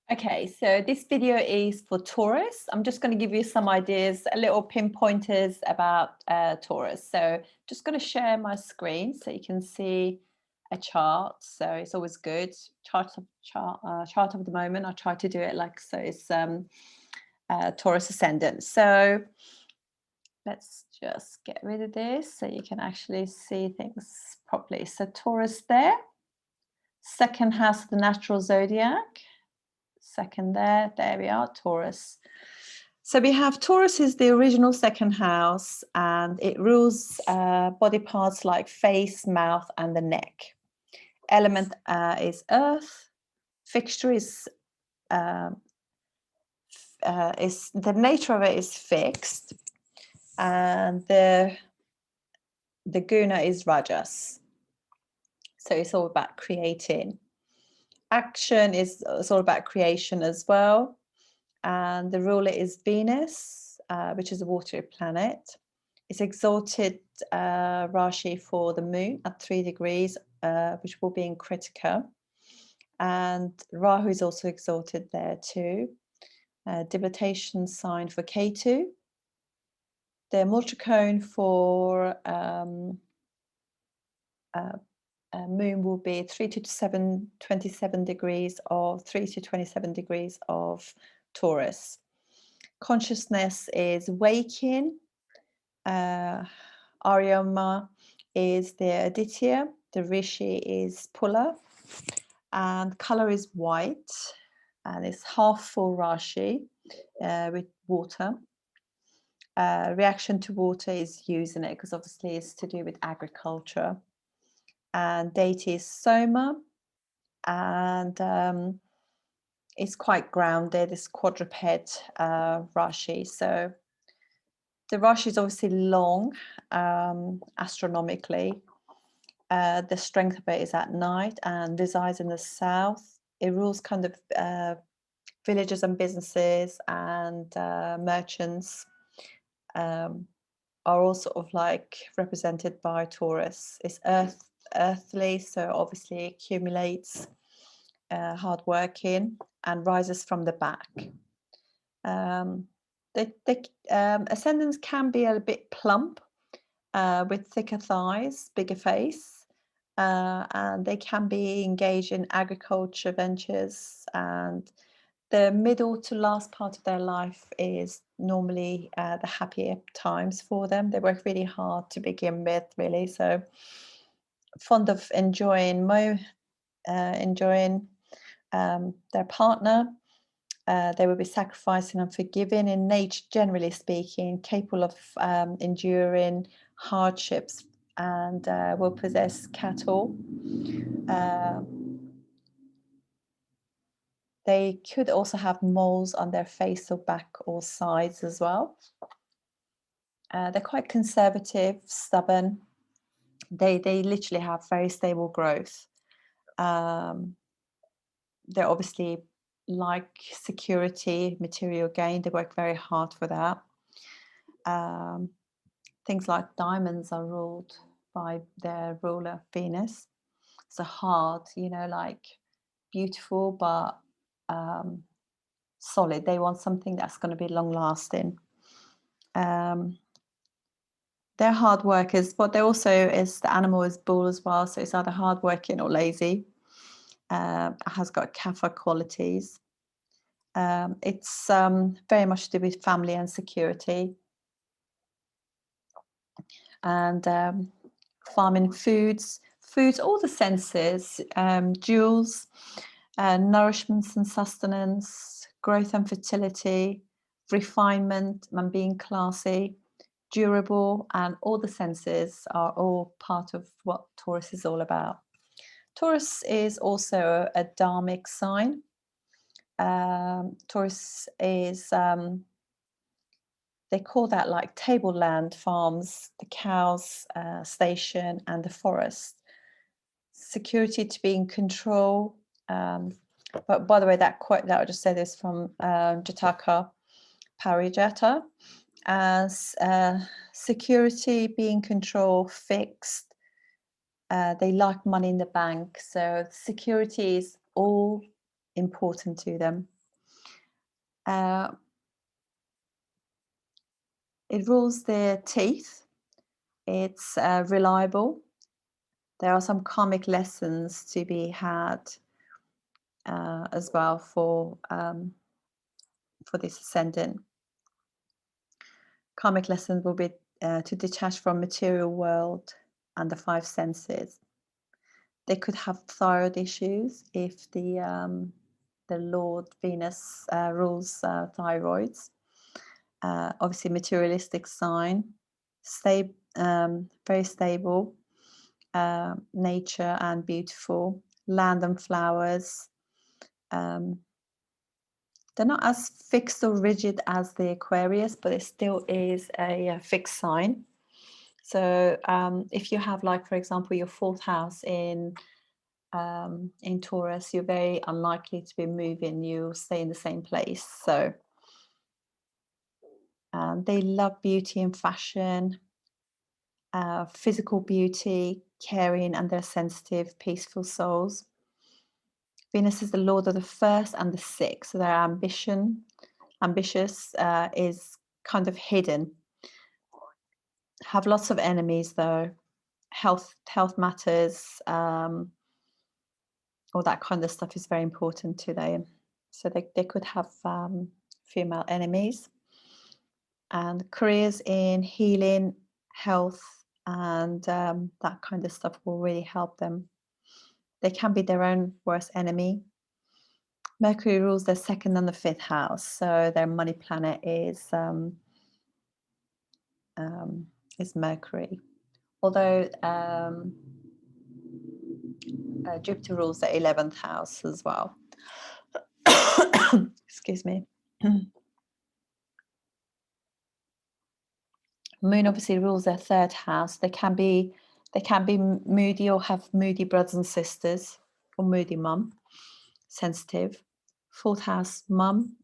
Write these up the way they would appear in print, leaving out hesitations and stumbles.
Okay, so this video is for Taurus. I'm just going to give you some ideas, a little pinpointers about Taurus. So just going to share my screen so you can see a chart. So it's always good. Chart of the moment. I try to do it like so. It's Taurus ascendant. So let's just get rid of this so you can actually see things properly. So Taurus there, second house of the natural zodiac. Second there we are, Taurus. So we have Taurus is the original second house, and it rules body parts like face, mouth, and the neck. Element is earth. Fixture is the nature of it is fixed, and the guna is rajas. So it's all about creating. Action is all about creation as well. And the ruler is Venus, which is a watery planet. It's exalted Rashi for the moon at 3 degrees, which will be in Kritika. And Rahu is also exalted there too. Debilitation sign for Ketu. The multicone for moon will be 3 to 27 degrees of 3 to 27 degrees of Taurus. Consciousness is waking. Aryama is the Aditya. The Rishi is Pula. And color is white. And it's half full Rashi with water. Reaction to water is using it because obviously it's to do with agriculture. And deity is Soma. And it's quite grounded. It's quadruped Rashi. So the Rashi is obviously long astronomically. The strength of it is at night and resides in the south. It rules kind of villages and businesses, and merchants are all sort of like represented by Taurus. It's earthly, so obviously accumulates, hardworking, and rises from the back. The ascendants can be a bit plump with thicker thighs, bigger face, and they can be engaged in agriculture ventures, and the middle to last part of their life is normally the happier times for them. They work really hard to begin with, really, so fond of enjoying their partner. They will be sacrificing and forgiving in nature, generally speaking, capable of enduring hardships, and will possess cattle. They could also have moles on their face or back or sides as well. They're quite conservative, stubborn. They literally have very stable growth. They're obviously like security, material gain. They work very hard for that. Things like diamonds are ruled by their ruler Venus. So hard, like beautiful, but solid. They want something that's going to be long lasting. They're hard workers, but they also the animal is bull as well. So it's either hard working or lazy. Has got kapha qualities. It's very much to do with family and security. And farming foods, all the senses, jewels, nourishments and sustenance, growth and fertility, refinement and being classy, durable, and all the senses are all part of what Taurus is all about. Taurus is also a dharmic sign. Taurus is, they call that like tableland farms, the cows station, and the forest. Security to be in control. But by the way, that quote that I just said is from Jataka Parijata, as security, being control, fixed. They like money in the bank, so security is all important to them. It rules their teeth. It's reliable. There are some karmic lessons to be had as well for this ascendant. Karmic lessons will be to detach from material world and the five senses. They could have thyroid issues if the Lord Venus rules thyroids. Obviously, materialistic sign, very stable, nature and beautiful, land and flowers. They're not as fixed or rigid as the Aquarius, but it still is a fixed sign. So if you have, like, for example, your fourth house in Taurus, you're very unlikely to be moving. You'll stay in the same place. So they love beauty and fashion, physical beauty, caring, and they're sensitive, peaceful souls. Venus is the lord of the first and the sixth, so their ambitious is kind of hidden. Have lots of enemies though. Health matters, all that kind of stuff is very important to them. So they could have female enemies. And careers in healing, health, and that kind of stuff will really help them. They can be their own worst enemy. Mercury rules their second and the fifth house, so their money planet is Mercury. Although Jupiter rules the 11th house as well. Excuse me. Moon obviously rules their third house. They can be moody or have moody brothers and sisters, or moody mum, sensitive. Fourth house, mum.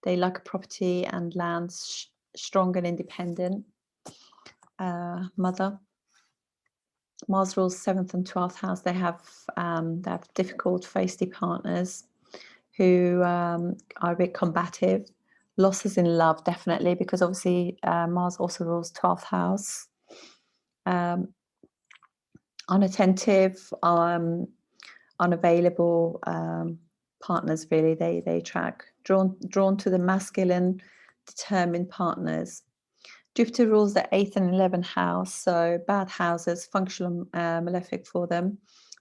They like property and land, strong and independent. Mother. Mars rules 7th and 12th house. They have difficult, feisty partners who are a bit combative. Losses in love, definitely, because obviously Mars also rules 12th house. Unattentive, unavailable partners, really. They attract, drawn to the masculine, determined partners. Jupiter rules the 8th and 11th house, so bad houses, functional malefic for them.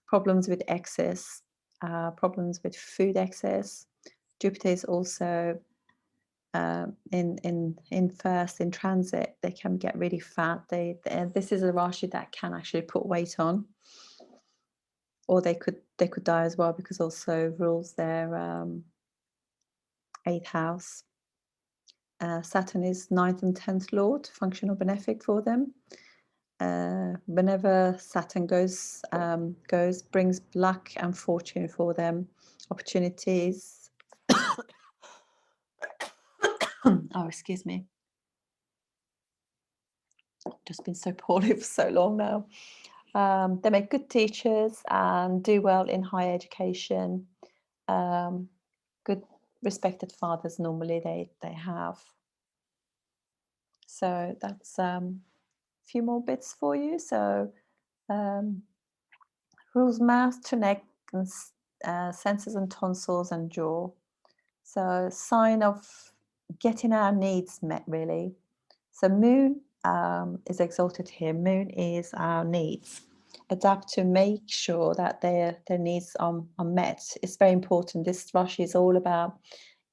Problems with excess, problems with food excess. Jupiter is also in first in transit. They can get really fat. This is a Rashi that can actually put weight on, or they could die as well, because also rules their 8th house. Saturn is 9th and 10th lord, functional benefic for them. Whenever Saturn goes, brings luck and fortune for them, opportunities. Oh, excuse me. Just been so poorly for so long now. They make good teachers and do well in higher education. Good respected fathers normally they have. So that's a few more bits for you. So rules mouth to neck and senses and tonsils and jaw. So sign of getting our needs met, really. So moon is exalted here. Moon is our needs. Adapt to make sure that their needs are met. It's very important. This Rashi is all about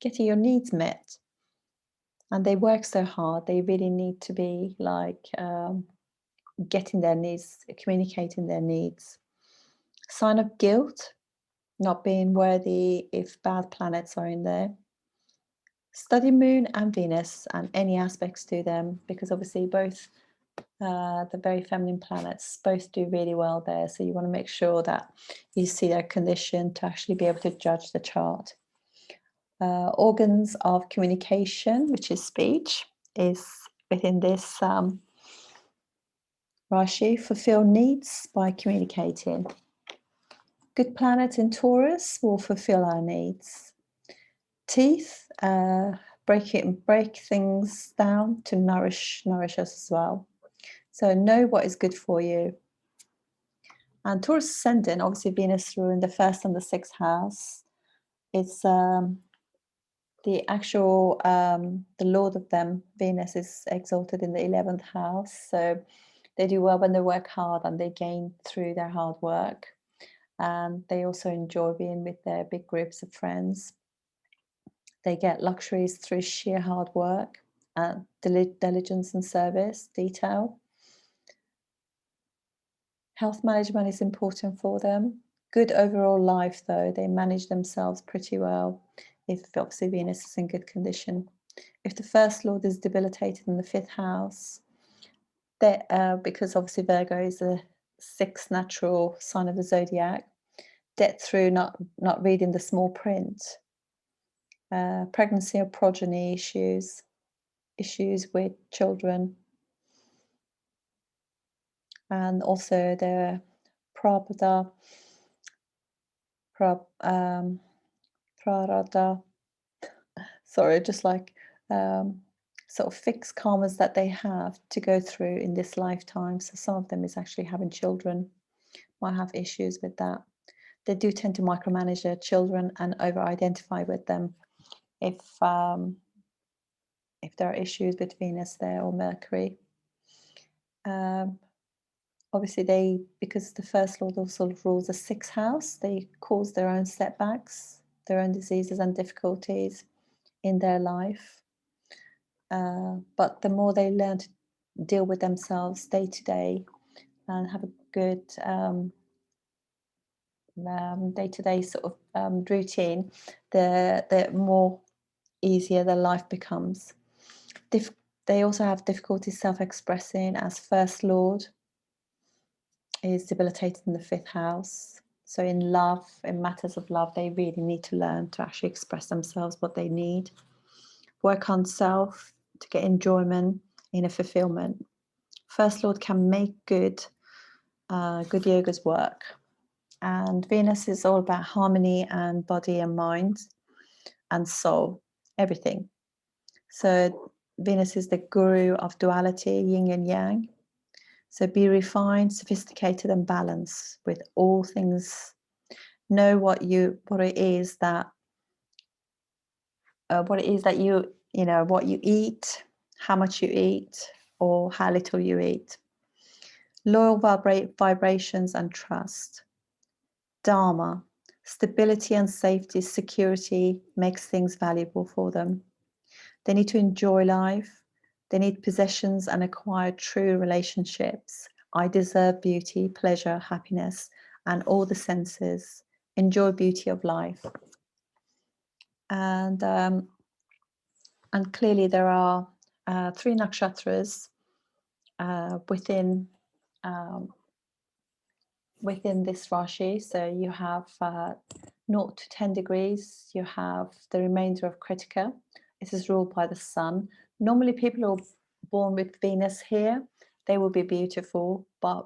getting your needs met. And they work so hard. They really need to be like getting their needs, communicating their needs. Sign of guilt, not being worthy if bad planets are in there. Study Moon and Venus and any aspects to them, because obviously both the very feminine planets both do really well there. So you want to make sure that you see their condition to actually be able to judge the chart. Organs of communication, which is speech, is within this Rashi. Fulfill needs by communicating. Good planet in Taurus will fulfill our needs. Teeth, break things down to nourish us as well. So know what is good for you. And Taurus ascendant, obviously Venus rule in the first and the sixth house. It's the actual the lord of them, Venus, is exalted in the 11th house. So they do well when they work hard and they gain through their hard work. And they also enjoy being with their big groups of friends. They get luxuries through sheer hard work, diligence and service, detail. Health management is important for them. Good overall life, though. They manage themselves pretty well if obviously Venus is in good condition. If the first lord is debilitated in the 5th house, because obviously Virgo is the 6th natural sign of the zodiac, debt through not reading the small print, pregnancy or progeny issues with children, and also the prarabdha, sorry, just like sort of fixed karmas that they have to go through in this lifetime. So some of them is actually having children, might have issues with that. They do tend to micromanage their children and over-identify with them if there are issues with Venus there or Mercury. Obviously, because the first lord also rules the 6th house, they cause their own setbacks, their own diseases and difficulties in their life. But the more they learn to deal with themselves day to day and have a good day-to-day sort of routine, the more easier their life becomes. They also have difficulty self-expressing, as first lord is debilitated in the 5th house. So in love, in matters of love, they really need to learn to actually express themselves, what they need. Work on self to get enjoyment, inner fulfillment. First lord can make good yogas work. And Venus is all about harmony and body and mind and soul, everything. So Venus is the guru of duality, yin and yang. So be refined, sophisticated, and balanced with all things. Know what it is that what you eat, how much you eat, or how little you eat. Loyal vibrations and trust. Dharma, stability and safety, security makes things valuable for them. They need to enjoy life. They need possessions and acquire true relationships. I deserve beauty, pleasure, happiness, and all the senses. Enjoy beauty of life. And clearly there are 3 nakshatras within this Rashi. So you have 0 to 10 degrees, you have the remainder of Kritika. This is ruled by the sun. Normally people who are born with Venus here, they will be beautiful, but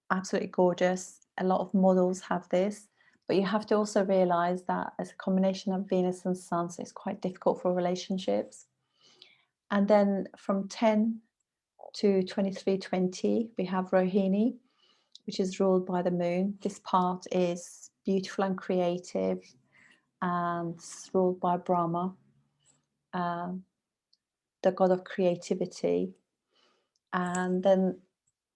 absolutely gorgeous. A lot of models have this, but you have to also realize that as a combination of Venus and Sun, so it's quite difficult for relationships. And then from 10 to 2320, we have Rohini, which is ruled by the moon. This part is beautiful and creative and it's ruled by Brahma, the god of creativity. And then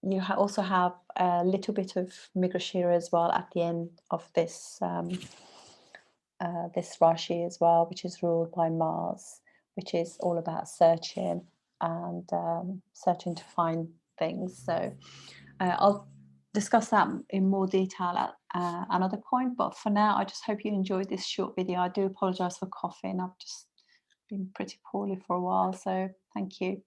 you also have a little bit of Mrigashira as well at the end of this this Rashi as well, which is ruled by Mars, which is all about searching and searching to find things. So I'll discuss that in more detail at another point, but for now I just hope you enjoyed this short video. I do apologize for coughing. I've just been pretty poorly for a while, so thank you.